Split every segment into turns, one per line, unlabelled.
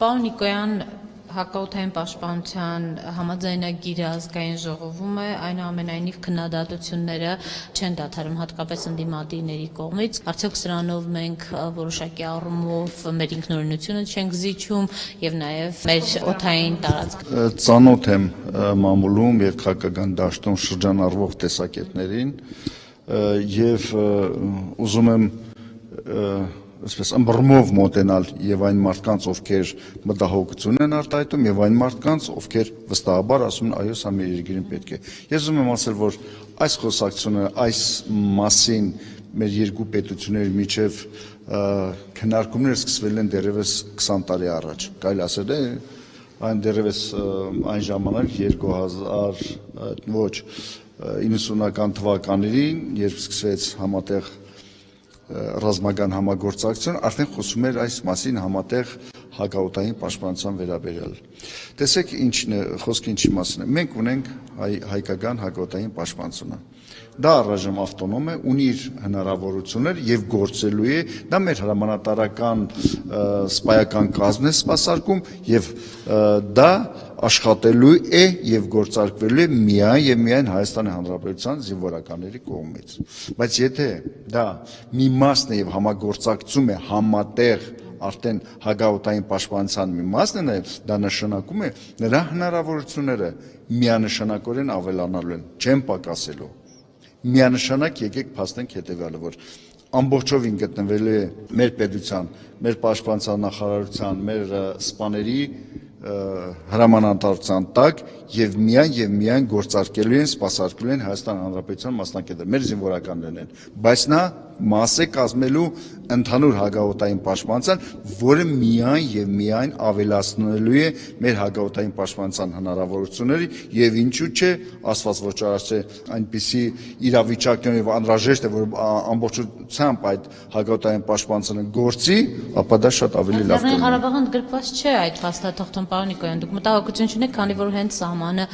Պարոն Նիկոյան, հակաօդային պաշտպանության համաձայնագիրը ազգային ժողովում է, այնուամենայնիվ քննադատությունները չեն դադարում, հատկապես ընդդիմադիրների կողմից։ Արդյոք սրանով մենք որոշակի առումով մեր ինքնուրույնությունը չենք զիջում եւ նաեւ մեր օդային տարածքը։
Ծանոթ եմ մամուլում եւ քաղաքական դաշտում շրջանառվող տեսակետներին եւ ուզում եմ այսպես ըմբռնումով մոտենալ եւ այն մարդկանց, ովքեր մտահոգություն են արտահայտում, եւ այն մարդկանց, ովքեր վստահաբար ասում են, այո, սա մեր երկրին պետք է։ Ես ուզում եմ ասել, որ այս խոսակցությունը, այս մասին մեր երկու պետությունների միջև քննարկումները սկսվել են դեռևս 20 տարի առաջ։ Կարելի ասել է, այն դեռևս այն ժամանակ 90-ական թվականներին, երբ սկսվեց համատեղ ռազմական համագործակցություն, արդեն խոսում էր այս մասին համատեղ հակաօդային պաշտպանության վերաբերյալ։ Տեսեք, խոսքը ինչի մասին է։ Մենք ունենք հայկական հակաօդային պաշտպանությունը։ Դա առայժմ ավտոնոմ է, ունի իր հնարավորություններ եւ գործելու է, դա մեր հրամանատարական սպայական կազմն է սպասարկում եւ դա աշխատելու է եւ գործարկվելու է միայն եւ միայն Հայաստանի Հանրապետության զինվորականների կողմից։ Բայց եթե դա մի մասն է եւ համագործակցում է համատեղ արդեն հակաօդային պաշտպանության մի մասն է նաեւ, դա նշանակում է նրա հնարավորությունները միանշանակորեն ավելանալու են, չեն պակասելու։ Միանշանակ եկեք փաստենք հետեւյալը, որ ամբողջովին գտնվել է մեր պետության, մեր պաշտպանության նախարարության, մեր սպաների հրամանատարության տակ եւ միայն գործարկելու են, սպասարկելու են Հայաստան Հանրապետության մասնակիցներ, մեր զինվորականներն են, բայց նա մաս է կազմելու ընդհանուր հակաօդային պաշտպանության, որը միայն ավելացնելու է մեր հակաօդային պաշտպանության հնարավորությունները եւ ինչու՞ չէ, ասված ոչարած է, այնպիսի իրավիճակներում եւ անհրաժեշտ է, որ ամբողջությամբ այդ հակաօդային պաշտպանությունը գործի, ապա դա շատ ավելի լավ կլինի։
Ղարաբաղը ընդգրկված չէ այդ փաստաթղթում, պարոն Նիկոյան, դուք մտահոգություն չունեք, քանի որ հենց սահմանը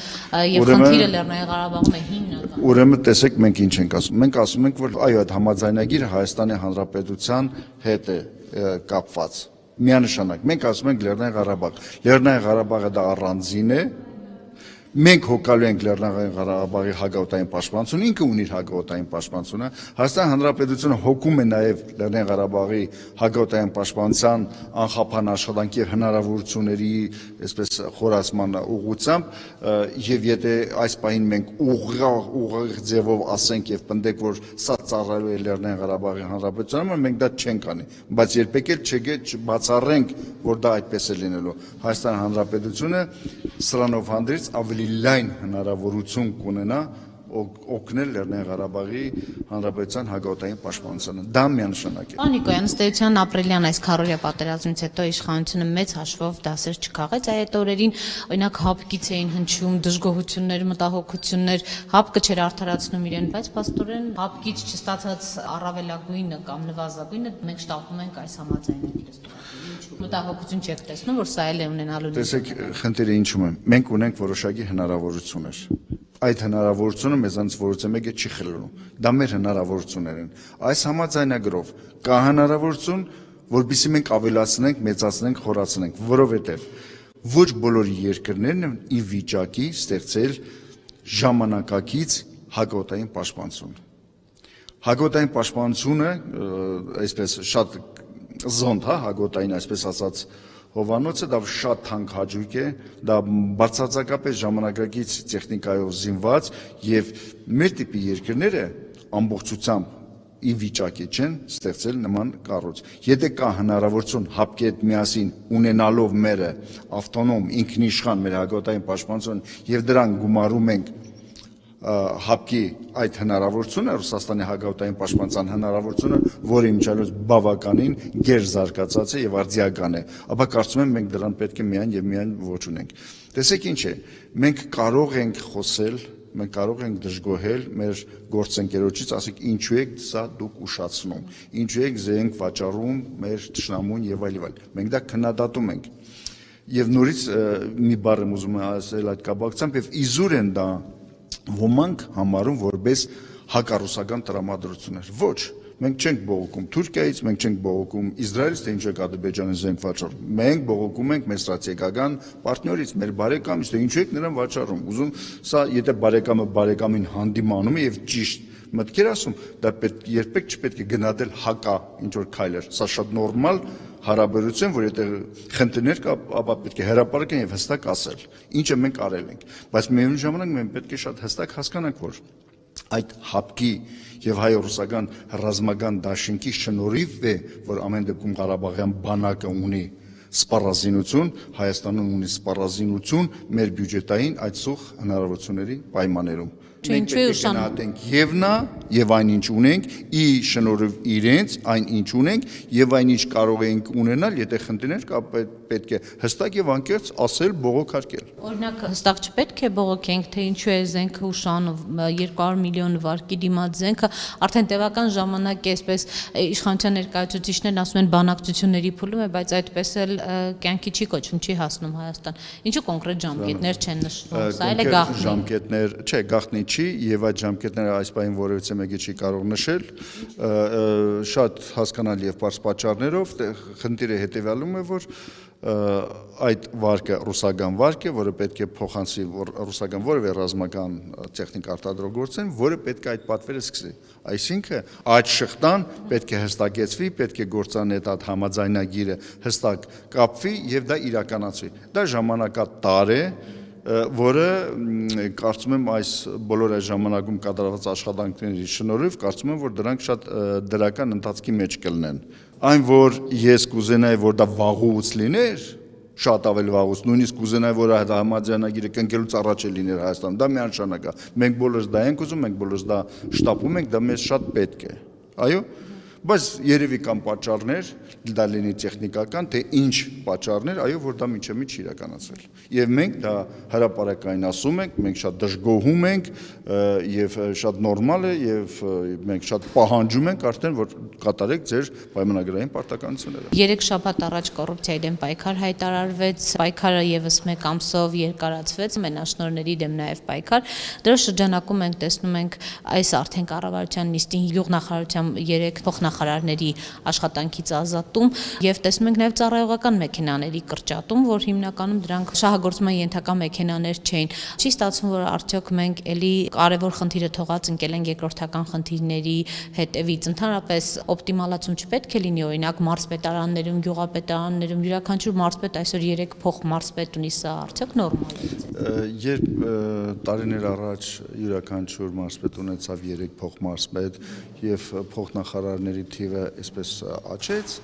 եւ խնդիրը Լեռնային Ղարաբաղում է հիմնական։
Ուրեմն տեսեք, մենք ինչ ենք ասում։ Մենք ասում ենք, որ այո, այդ համաձայնագիրը Հայաստանի Հանրապետության հետ է կապված։ Միանշանակ, մենք ասում ենք Լեռնային Ղարաբաղ։ Լեռնային Ղարաբաղը դա առանձին է։ Մենք հոգալու ենք Լեռնային Ղարաբաղի հակաօդային պաշտպանությունը, ինքը ունի իր հակաօդային պաշտպանությունը։ Հայաստան Հանրապետությունը հոգում է նաև Լեռնային Ղարաբաղի հակաօդային պաշտպանության անխափան աշխատանքի եւ հնարավորությունների, այսպես խորացման ուղղությամբ, եւ եթե այս պահին մենք ուղիղ ձևով ասենք եւ պնդենք, որ սա ծառայելու է Լեռնային Ղարաբաղի Հանրապետությանը, մենք դա չենք անի, բայց երբեք էլ չբացառենք, որ դա այդպես է լինելու։ Հայաստան Հանրապետությունը սրանով հանդերձ ավելի լայն հնարավորություն կունենա օգնել Լեռնային Ղարաբաղի Հանրապետության հակաօդային պաշտպանությանը։ Դա միանշանակ է։
Պարոն Նիկոյան, ըստ էության ապրիլյան այս քառօրյա պատերազմից հետո իշխանությունը մեծ հաշվով դասեր չքաղեց այդ օրերին, օրինակ հապկից էին հնչում դժգոհություններ, մտահոգություններ, հապկը չէր արդարացնում իրեն, բայց փաստորեն հապկից չստացած առավելագույնը կամ նվազագույնը մենք շտապում ենք այս համաձայնագիրը ստուգել։ Մտահոգություն չեք տեսնում, որ սա էլ է ունենալու։
Տեսեք, խնդիրը ինչու՞մ է։ Մենք ունենք որոշակի հնարավորություններ։ Այդ հնարավորությունը մեզանից որևէ մեկը չի խլելու։ Դա մեր հնարավորություններ են։ Այս համաձայնագրով կա հնարավորություն, որովհետեւ մենք ավելացնենք, մեծացնենք, խորացնենք, որովհետեւ ոչ բոլոր երկրներն են ի վիճակի ստեղծել ժամանակակից հակաօդային պաշտպանություն։ Հակաօդային պաշտպանությունը, այսպես շատ զոնդ, հակաօդային, այսպես ասած, հովանոցը դա շատ թանկ հաճույք է, դա բացարձակապես ժամանակակից տեխնիկայով զինված եւ մեր տիպի երկրները ամբողջությամբ ի վիճակի չեն ստեղծել նման կառույց։ Եթե կա հնարավորություն հապկի հետ միասին ունենալով մերը ավտոնոմ ինքնիշխան մեր հակաօդային պաշտպանություն եւ դրան գումարում ենք հապկի այդ հնարավորությունը, Ռուսաստանի հակաօդային պաշտպանության հնարավորությունը, որը իմիջիայլոց բավականին գերզարգացած է եւ արդիական է, ապա կարծում եմ մենք դրան պետք է միայն եւ միայն ոչ ունենք։ Տեսեք ինչ է, մենք կարող ենք խոսել, մենք կարող ենք դժգոհել մեր գործընկերոջից, ասենք ինչու եք սա դուք ուշացնում, ինչու եք զենք վաճառում մեր թշնամուն եւ այլ։ Մենք դա քննադատում ենք։ Եվ նորից մի բառ եմ ուզում ասել այդ կապակցությամբ եւ իզուր են դա ոմանք համարում որպես հակառուսական տրամադրություններ։ Ոչ, Մենք չենք բողոքում Թուրքիայից, մենք չենք բողոքում Իսրայելից, թե ինչ է Ադրբեջանի զենք վաճառում։ Մենք բողոքում ենք մեր ստրատեգիական պարտներից, մեր բարեկամից, թե ինչու եք նրան վաճառում։ Ուզում սա եթե բարեկամը բարեկամին հանդիմանում է եւ ճիշտ մտքեր ասում, դա երբեք չպետք է գնահատել հակա ինչ որ քայլեր։ Սա շատ նորմալ հարաբերություն, որ եթե խնդիրներ կա, ապա պետք է հրապարակեն եւ հստակ ասել, ինչը մենք արել ենք։ Բայց միևնույն ժամանակ մենք պետք է շատ հստակ հասկանանք, որ այդ հապկի եւ հայ-ռուսական ռազմական դաշինքի շնորհիվ է, որ ամեն դեպքում Ղարաբաղյան բանակը ունի սպառազինություն, Հայաստանում ունի սպառազինություն մեր բյուջետային այդ սուղ հնարավորությունների պայմաններում։ Մենք պետք է գնահատենք եւ նա, եւ այնինչ ունենք, ի շնորհիվ իրենց, այնինչ ունենք, եւ այնինչ կարող ենք ունենալ, եթե խնդիրներ կա, պետք է հստակ եւ անկեղծ ասել, բողոքարկել։
Օրինակ հստակ չպետք է բողոքենք, թե ինչու է զենքը ուշանում 200 միլիոն վարկի դիմաց զենքը, արդեն տևական ժամանակ է, այսպես իշխանության ներկայացուցիչներն ասում են բանակցությունների փուլում է, բայց այդպես էլ կյանքի չի կոչվում, չի հասնում Հայաստան։ Ինչու կոնկրետ ժամկետներ չեն նշվում, սա էլ է գաղտնի։
Ժամկետներ, չէ, գաղտնի չի եւ այդ ժամկետները այս պահին որևիցե մեկը չի կարող նշել, շատ հասկանալի եւ բարձ պատճառներով, խնդիրը հետեւյալում է, որ այդ վարկը ռուսական վարկ է, որը պետք է փոխանցի ռուսական որևէ ռազմական տեխնիկ արտադրողություն, որը պետք է այդ պատվերը սկսի։ Այսինքն այդ շղթան պետք է հստակեցվի, պետք է գործանետ այդ համաձայնագիրը հստակ կապվի եւ դա իրականացվի։ Դա ժամանակատար է, որը կարծում եմ այս բոլոր այս ժամանակում կատարված աշխատանքների շնորհիվ կարծում եմ, որ դրանք շատ դրական ընթացքի մեջ կլինեն։ Այն, որ ես կուզենայի, որ դա վաղուց լիներ, շատ ավելի վաղուց, նույնիսկ կուզենայի, որ այդ համաձայնագիրը կնքելուց առաջ է լիներ Հայաստանում, դա միանշանակ է։ Մենք բոլորս դա ենք ուզում, մենք բոլորս դա շտապում ենք, դա մեզ շատ պետք է։ Այո, բայց երևի կան պատճառներ, դա լինի տեխնիկական, թե ինչ պատճառներ, այո, որ դա մինչև չի իրականացվել։ Եվ մենք դա հրապարակային ասում ենք, մենք շատ դժգոհում ենք եւ շատ նորմալ է եւ մենք շատ պահանջում ենք արդեն, որ կատարեք ձեր պայմանագրային պարտականությունները։
3 շաբաթ առաջ կոռուպցիայի դեմ պայքար հայտարարվեց, պայքարը եւս 1 ամսով երկարացվեց, մենաշնորհների դեմ նաեւ պայքար։ Դրա շրջանակում մենք տեսնում ենք այս արդեն կառավարության նիստին գյուղնախարարության 3 փոխնախարարների աշխատանքից ազատում եւ տեսնում ենք նաեւ ծառայողական մեքենաների կրճատում, որ հիմնականում դրանք շահագործման ենթակա մեքենաներ չէին։ Չի ստացվում, որ արդյոք մենք էլի կարևոր խնդիրը թողած ընկել ենք երկրորդական խնդիրների հետևից։ Ընդհանրապես օպտիմալացում չպետք է լինի, օրինակ մարզպետարաններում, գյուղապետարաններում յուրաքանչյուր մարզպետ այսօր 3 փոխմարզպետ ունի, սա արդյոք նորմալ է։
Երբ տարիներ առաջ յուրաքանչյուր մարզպետ ունեցավ 3 փոխմարզպետ եւ փոխնախարարների թիվը այսպես աճեց,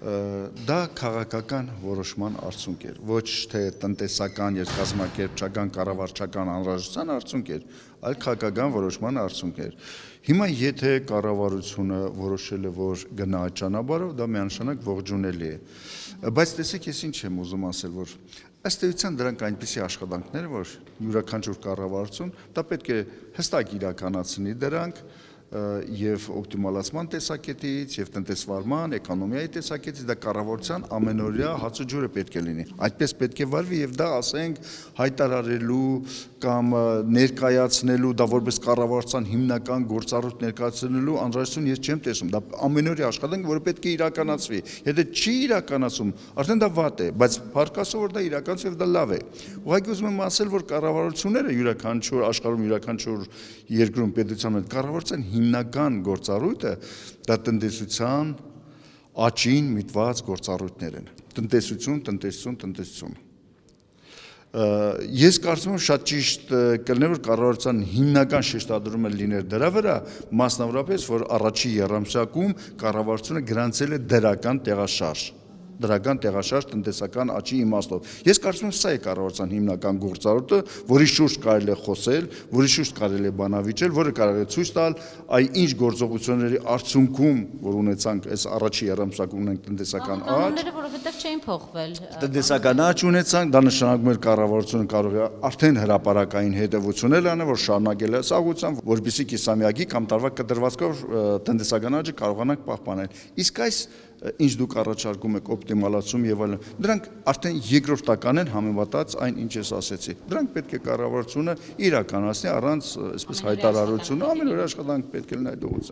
դա քաղաքական որոշման արդյունք էր, ոչ թե տնտեսական, երկկազմակերպչական, կառավարչական անհրաժեշտության արդյունք էր, այլ քաղաքական որոշման արդյունք էր։ Հիմա եթե կառավարությունը որոշել է, որ գնա այդ ճանապարհով, դա միանշանակ ողջունելի է։ Բայց տեսեք, ես ինչ եմ ուզում ասել, որ ըստ էության դրանք այնպիսի աշխատանքներ, որ յուրաքանչյուր կառավարություն դա պետք է հստակ իրականացնի դրանք եւ օպտիմալացման տեսակետից եւ տնտեսվարման, էկոնոմիայի տեսակետից դա կառավարության ամենօրյա հացուջուրը պետք է լինի։ Այդպես պետք է վարվի եւ դա ասենք հայտարարելու կամ ներկայացնելու, դա որպես կառավարության հիմնական գործառույթ ներկայացնելու անհրաժեշտություն ես չեմ տեսնում։ Դա ամենօրյա աշխատանք, որը պետք է իրականացվի։ Եթե չի իրականացում, արդեն դա վատ է, բայց փառքասով որ դա իրականացվի եւ դա լավ է։ Ուղղակի ուզում եմ ասել, որ կառավարությունները յուրաքանչյուր աշխարհում յուրաքանչյուր երկրում պետության հետ կառավարության հիմնական գործառույթը դա տնտեսության աճին միտված գործառույթներ են։ Տնտեսություն։ Ես կարծում եմ շատ ճիշտ կլիներ, որ կառավարության հիմնական շեշտադրումը լիներ դրա վրա, մասնավորապես, որ առաջի եռամսյակում կառավարությունը գրանցել է դրական տեղաշարժ տնտեսական աճի իմաստով։ Ես կարծում եմ սա է կառավարության հիմնական գործառույթը, որի շուրջ կարելի է խոսել, որի շուրջ կարելի է բանավիճել, որը կարող է ցույց տալ այ ինչ գործողությունների արդյունքում, որ ունեցանք այս առաջի եռամսյակում ունենք տնտեսական աճ,
կանոնները որովհետև չէին փոխվել։
Տնտեսական աճ ունեցանք, դա նշանակում է կառավարությունը կարող է արդեն հրապարակային հետևություններ անել, որ շարունակել է սաղությամբ, որպեսզի կիսամյակի կամ տարվա կտրվածքով տնտեսական աճը կարողանանք պահպանել։ Իսկ այս ինչ դուք առաջարկում եք օպտիմալացում եւ այլն, դրանք արդեն երկրորդական են համեմատած այն ինչ ես ասեցի։ Դրանք պետք է կառավարությունը իրականացնի առանց այսպես հայտարարություն, ամենօրյա աշխատանք պետք է լինի այդ ուղղությամբ։